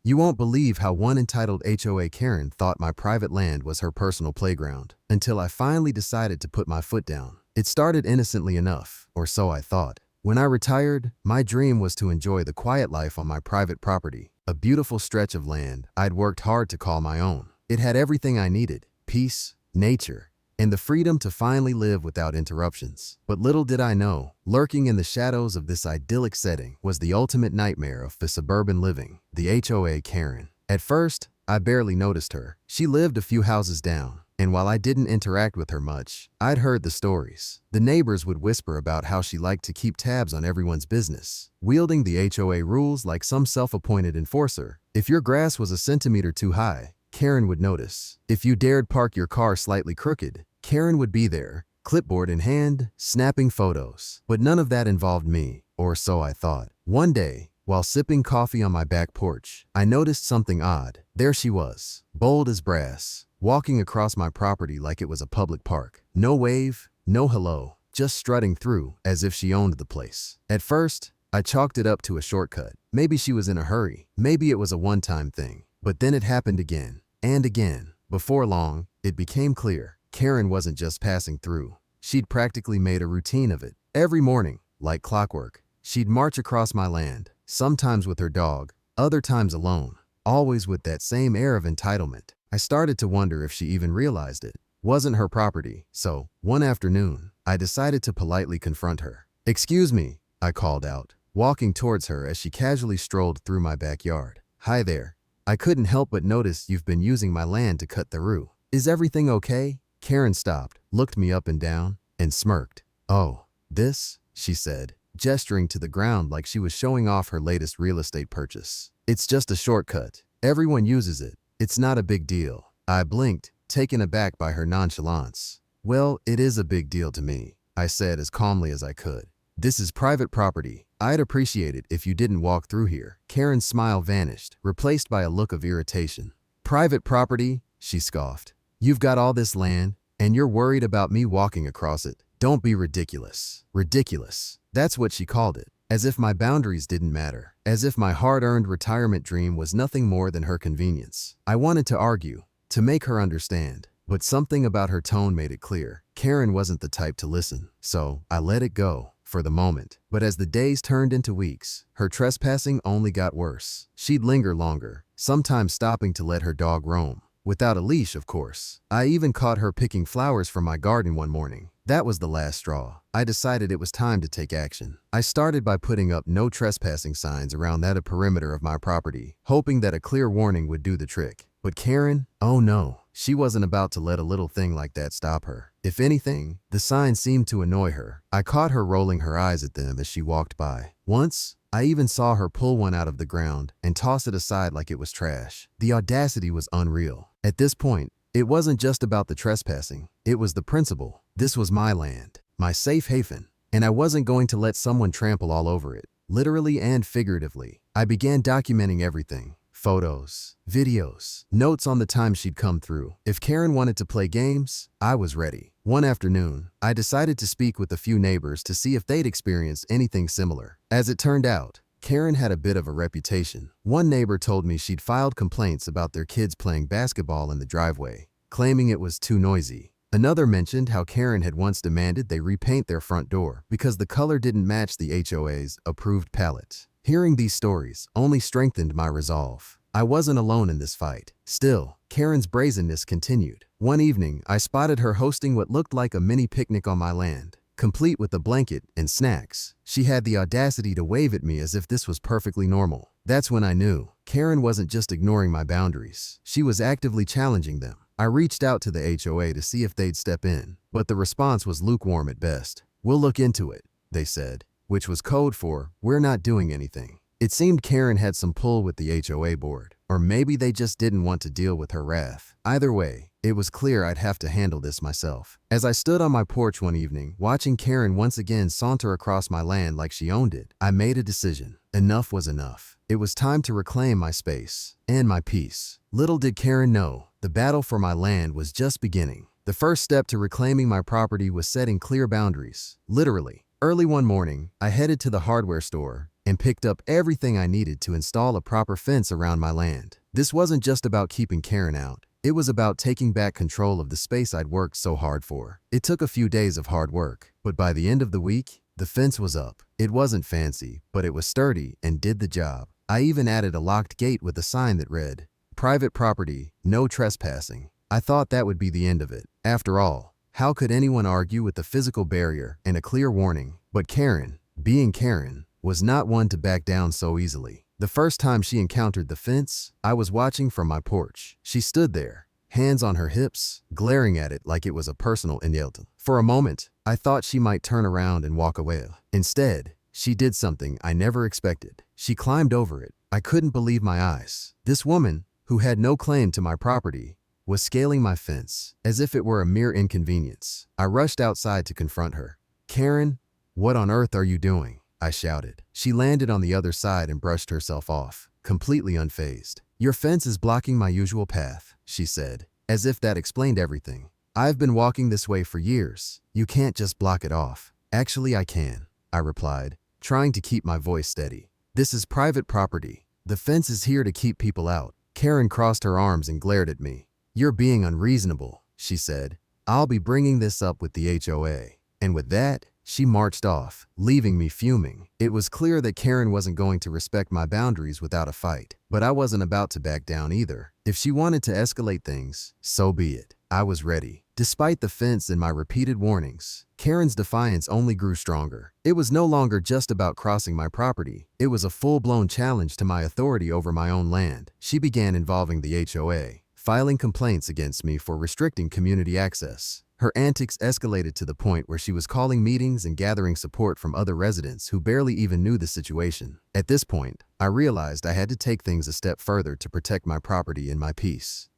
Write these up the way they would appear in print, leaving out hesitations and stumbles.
You won't believe how one entitled HOA Karen thought my private land was her personal playground, until I finally decided to put my foot down. It started innocently enough, or so I thought. When I retired, my dream was to enjoy the quiet life on my private property, a beautiful stretch of land I'd worked hard to call my own. It had everything I needed: peace, nature, and the freedom to finally live without interruptions. But little did I know, lurking in the shadows of this idyllic setting was the ultimate nightmare of the suburban living, the HOA Karen. At first, I barely noticed her. She lived a few houses down, and while I didn't interact with her much, I'd heard the stories. The neighbors would whisper about how she liked to keep tabs on everyone's business, wielding the HOA rules like some self-appointed enforcer. If your grass was a centimeter too high, Karen would notice. If you dared park your car slightly crooked, Karen would be there, clipboard in hand, snapping photos. But none of that involved me, or so I thought. One day, while sipping coffee on my back porch, I noticed something odd. There she was, bold as brass, walking across my property like it was a public park. No wave, no hello, just strutting through as if she owned the place. At first, I chalked it up to a shortcut. Maybe she was in a hurry. Maybe it was a one-time thing. But then it happened again. And again. Before long, it became clear. Karen wasn't just passing through. She'd practically made a routine of it. Every morning, like clockwork, she'd march across my land, sometimes with her dog, other times alone, always with that same air of entitlement. I started to wonder if she even realized it wasn't her property. So, one afternoon, I decided to politely confront her. "Excuse me," I called out, walking towards her as she casually strolled through my backyard. "Hi there. I couldn't help but notice you've been using my land to cut through. Is everything okay?" Karen stopped, looked me up and down, and smirked. "Oh, this?" she said, gesturing to the ground like she was showing off her latest real estate purchase. "It's just a shortcut. Everyone uses it. It's not a big deal." I blinked, taken aback by her nonchalance. "Well, it is a big deal to me," I said as calmly as I could. "This is private property. I'd appreciate it if you didn't walk through here." Karen's smile vanished, replaced by a look of irritation. "Private property?" she scoffed. "You've got all this land, and you're worried about me walking across it? Don't be ridiculous." Ridiculous. That's what she called it. As if my boundaries didn't matter. As if my hard-earned retirement dream was nothing more than her convenience. I wanted to argue, to make her understand. But something about her tone made it clear. Karen wasn't the type to listen. So, I let it go. For the moment. But as the days turned into weeks, her trespassing only got worse. She'd linger longer, sometimes stopping to let her dog roam. Without a leash, of course. I even caught her picking flowers from my garden one morning. That was the last straw. I decided it was time to take action. I started by putting up no trespassing signs around that perimeter of my property, hoping that a clear warning would do the trick. But Karen? Oh no. She wasn't about to let a little thing like that stop her. If anything, the signs seemed to annoy her. I caught her rolling her eyes at them as she walked by. Once, I even saw her pull one out of the ground and toss it aside like it was trash. The audacity was unreal. At this point, it wasn't just about the trespassing. It was the principle. This was my land, my safe haven, and I wasn't going to let someone trample all over it, literally and figuratively. I began documenting everything. Photos, videos, notes on the time she'd come through. If Karen wanted to play games, I was ready. One afternoon, I decided to speak with a few neighbors to see if they'd experienced anything similar. As it turned out, Karen had a bit of a reputation. One neighbor told me she'd filed complaints about their kids playing basketball in the driveway, claiming it was too noisy. Another mentioned how Karen had once demanded they repaint their front door because the color didn't match the HOA's approved palette. Hearing these stories only strengthened my resolve. I wasn't alone in this fight. Still, Karen's brazenness continued. One evening, I spotted her hosting what looked like a mini picnic on my land, complete with a blanket and snacks. She had the audacity to wave at me as if this was perfectly normal. That's when I knew Karen wasn't just ignoring my boundaries. She was actively challenging them. I reached out to the HOA to see if they'd step in, but the response was lukewarm at best. "We'll look into it," they said, which was code for, "We're not doing anything." It seemed Karen had some pull with the HOA board, or maybe they just didn't want to deal with her wrath. Either way, it was clear I'd have to handle this myself. As I stood on my porch one evening, watching Karen once again saunter across my land like she owned it, I made a decision. Enough was enough. It was time to reclaim my space and my peace. Little did Karen know, the battle for my land was just beginning. The first step to reclaiming my property was setting clear boundaries. Literally. Early one morning, I headed to the hardware store, and picked up everything I needed to install a proper fence around my land. This wasn't just about keeping Karen out. It was about taking back control of the space I'd worked so hard for. It took a few days of hard work, but by the end of the week, the fence was up. It wasn't fancy, but it was sturdy and did the job. I even added a locked gate with a sign that read, "Private property, no trespassing." I thought that would be the end of it. After all, how could anyone argue with a physical barrier and a clear warning? But Karen, being Karen, was not one to back down so easily. The first time she encountered the fence, I was watching from my porch. She stood there, hands on her hips, glaring at it like it was a personal insult. For a moment, I thought she might turn around and walk away. Instead, she did something I never expected. She climbed over it. I couldn't believe my eyes. This woman, who had no claim to my property, was scaling my fence as if it were a mere inconvenience. I rushed outside to confront her. "Karen, what on earth are you doing?" I shouted. She landed on the other side and brushed herself off, completely unfazed. "Your fence is blocking my usual path," she said, as if that explained everything. "I've been walking this way for years. You can't just block it off." "Actually, I can," I replied, trying to keep my voice steady. "This is private property. The fence is here to keep people out." Karen crossed her arms and glared at me. "You're being unreasonable," she said. "I'll be bringing this up with the HOA." And with that, she marched off, leaving me fuming. It was clear that Karen wasn't going to respect my boundaries without a fight, but I wasn't about to back down either. If she wanted to escalate things, so be it. I was ready. Despite the fence and my repeated warnings, Karen's defiance only grew stronger. It was no longer just about crossing my property. It was a full-blown challenge to my authority over my own land. She began involving the HOA, filing complaints against me for restricting community access. Her antics escalated to the point where she was calling meetings and gathering support from other residents who barely even knew the situation. At this point, I realized I had to take things a step further to protect my property and my peace.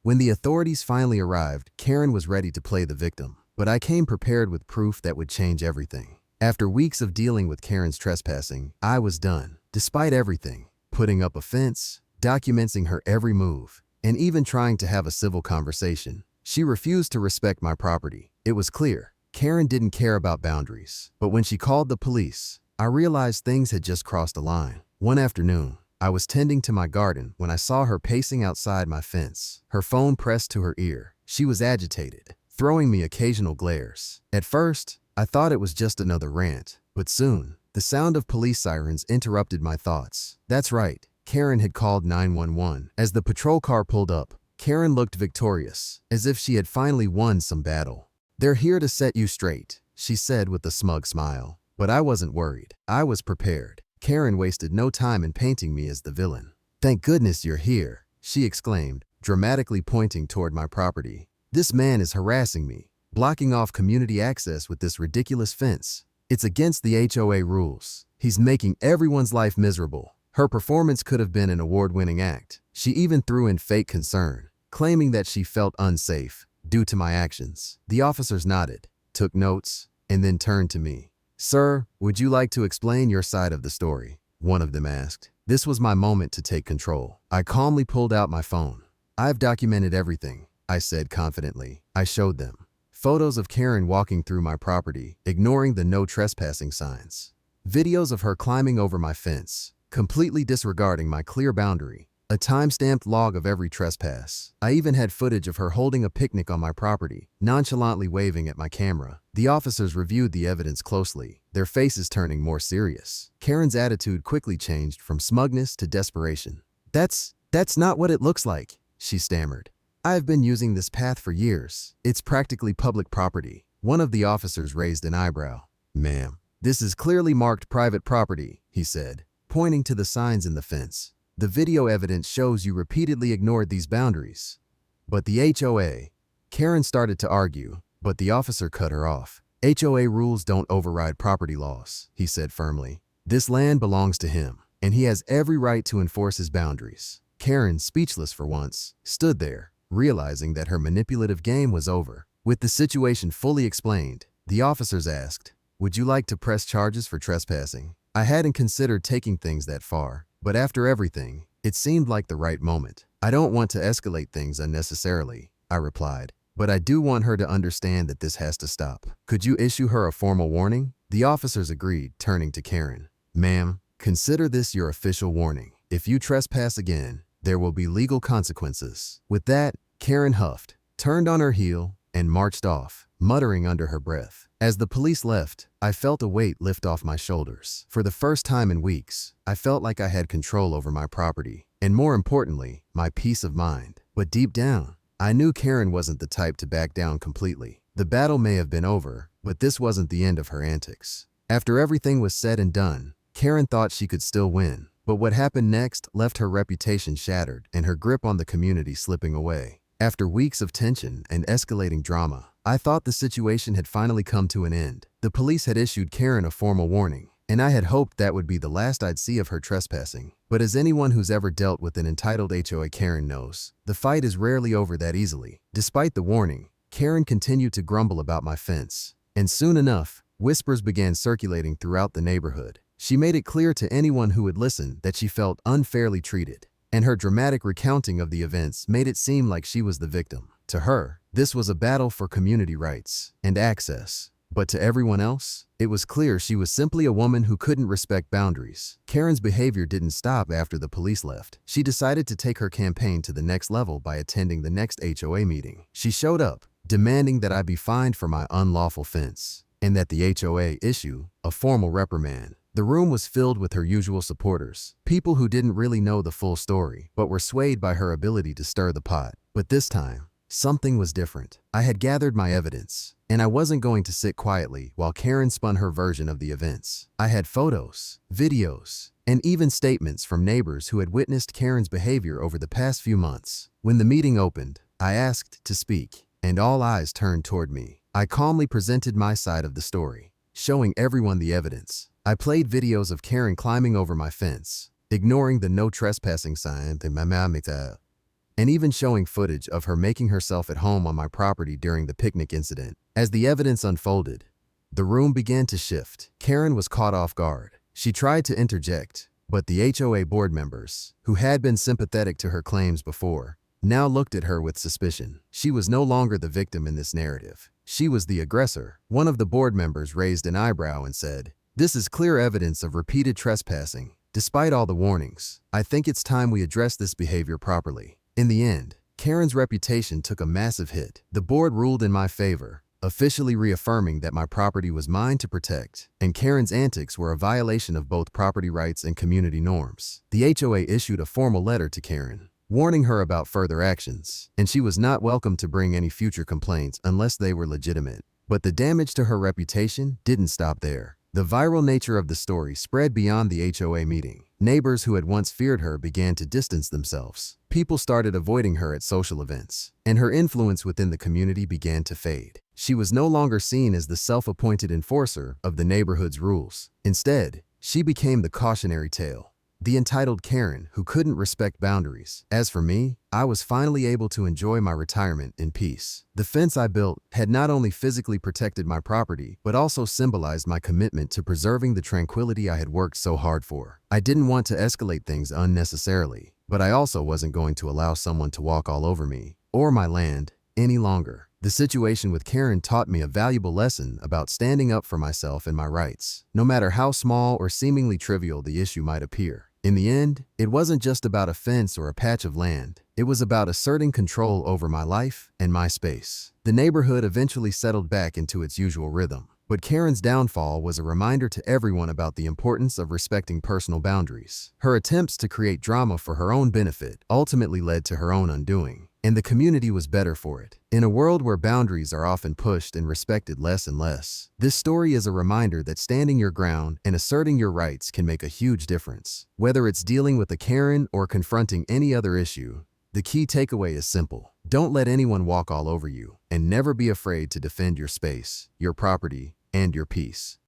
When the authorities finally arrived, Karen was ready to play the victim, but I came prepared with proof that would change everything. After weeks of dealing with Karen's trespassing, I was done. Despite everything, putting up a fence, documenting her every move, and even trying to have a civil conversation, she refused to respect my property. It was clear, Karen didn't care about boundaries. But when she called the police, I realized things had just crossed a line. One afternoon, I was tending to my garden when I saw her pacing outside my fence, her phone pressed to her ear. She was agitated, throwing me occasional glares. At first, I thought it was just another rant, but soon, the sound of police sirens interrupted my thoughts. That's right, Karen had called 911. As the patrol car pulled up, Karen looked victorious, as if she had finally won some battle. "They're here to set you straight," she said with a smug smile. But I wasn't worried. I was prepared. Karen wasted no time in painting me as the villain. "Thank goodness you're here," she exclaimed, dramatically pointing toward my property. "This man is harassing me, blocking off community access with this ridiculous fence. It's against the HOA rules. He's making everyone's life miserable." Her performance could have been an award-winning act. She even threw in fake concern, claiming that she felt unsafe due to my actions. The officers nodded, took notes, and then turned to me. "Sir, would you like to explain your side of the story?" one of them asked. This was my moment to take control. I calmly pulled out my phone. "I've documented everything," I said confidently. I showed them photos of Karen walking through my property, ignoring the no trespassing signs. Videos of her climbing over my fence, completely disregarding my clear boundary. A time-stamped log of every trespass. I even had footage of her holding a picnic on my property, nonchalantly waving at my camera. The officers reviewed the evidence closely, their faces turning more serious. Karen's attitude quickly changed from smugness to desperation. That's not what it looks like," she stammered. "I've been using this path for years. It's practically public property." One of the officers raised an eyebrow. "Ma'am, this is clearly marked private property," he said, pointing to the signs in the fence. "The video evidence shows you repeatedly ignored these boundaries." "But the HOA..." Karen started to argue, but the officer cut her off. "HOA rules don't override property laws," he said firmly. "This land belongs to him, and he has every right to enforce his boundaries." Karen, speechless for once, stood there, realizing that her manipulative game was over. With the situation fully explained, the officers asked, "Would you like to press charges for trespassing?" I hadn't considered taking things that far, but after everything, it seemed like the right moment. "I don't want to escalate things unnecessarily," I replied, "but I do want her to understand that this has to stop. Could you issue her a formal warning?" The officers agreed, turning to Karen. "Ma'am, Consider this your official warning. If you trespass again, there will be legal consequences." With that, Karen huffed, turned on her heel, and marched off, muttering under her breath. As the police left, I felt a weight lift off my shoulders. For the first time in weeks, I felt like I had control over my property, and more importantly, my peace of mind. But deep down, I knew Karen wasn't the type to back down completely. The battle may have been over, but this wasn't the end of her antics. After everything was said and done, Karen thought she could still win. But what happened next left her reputation shattered and her grip on the community slipping away. After weeks of tension and escalating drama, I thought the situation had finally come to an end. The police had issued Karen a formal warning, and I had hoped that would be the last I'd see of her trespassing. But as anyone who's ever dealt with an entitled HOA Karen knows, the fight is rarely over that easily. Despite the warning, Karen continued to grumble about my fence, and soon enough, whispers began circulating throughout the neighborhood. She made it clear to anyone who would listen that she felt unfairly treated, and her dramatic recounting of the events made it seem like she was the victim. To her, this was a battle for community rights and access. But to everyone else, it was clear she was simply a woman who couldn't respect boundaries. Karen's behavior didn't stop after the police left. She decided to take her campaign to the next level by attending the next HOA meeting. She showed up, demanding that I be fined for my unlawful fence, and that the HOA issue a formal reprimand. The room was filled with her usual supporters, people who didn't really know the full story, but were swayed by her ability to stir the pot. But this time, something was different. I had gathered my evidence, and I wasn't going to sit quietly while Karen spun her version of the events. I had photos, videos, and even statements from neighbors who had witnessed Karen's behavior over the past few months. When the meeting opened, I asked to speak, and all eyes turned toward me. I calmly presented my side of the story, showing everyone the evidence. I played videos of Karen climbing over my fence, ignoring the no trespassing sign, and even showing footage of her making herself at home on my property during the picnic incident. As the evidence unfolded, the room began to shift. Karen was caught off guard. She tried to interject, but the HOA board members, who had been sympathetic to her claims before, now looked at her with suspicion. She was no longer the victim in this narrative. She was the aggressor. One of the board members raised an eyebrow and said, "This is clear evidence of repeated trespassing. Despite all the warnings, I think it's time we address this behavior properly." In the end, Karen's reputation took a massive hit. The board ruled in my favor, officially reaffirming that my property was mine to protect, and Karen's antics were a violation of both property rights and community norms. The HOA issued a formal letter to Karen, warning her about further actions, and she was not welcome to bring any future complaints unless they were legitimate. But the damage to her reputation didn't stop there. The viral nature of the story spread beyond the HOA meeting. Neighbors who had once feared her began to distance themselves. People started avoiding her at social events, and her influence within the community began to fade. She was no longer seen as the self-appointed enforcer of the neighborhood's rules. Instead, she became the cautionary tale, the entitled Karen who couldn't respect boundaries. As for me, I was finally able to enjoy my retirement in peace. The fence I built had not only physically protected my property, but also symbolized my commitment to preserving the tranquility I had worked so hard for. I didn't want to escalate things unnecessarily, but I also wasn't going to allow someone to walk all over me or my land any longer. The situation with Karen taught me a valuable lesson about standing up for myself and my rights, no matter how small or seemingly trivial the issue might appear. In the end, it wasn't just about a fence or a patch of land. It was about asserting control over my life and my space. The neighborhood eventually settled back into its usual rhythm, but Karen's downfall was a reminder to everyone about the importance of respecting personal boundaries. Her attempts to create drama for her own benefit ultimately led to her own undoing, and the community was better for it. In a world where boundaries are often pushed and respected less and less, this story is a reminder that standing your ground and asserting your rights can make a huge difference. Whether it's dealing with a Karen or confronting any other issue, the key takeaway is simple. Don't let anyone walk all over you, and never be afraid to defend your space, your property, and your peace.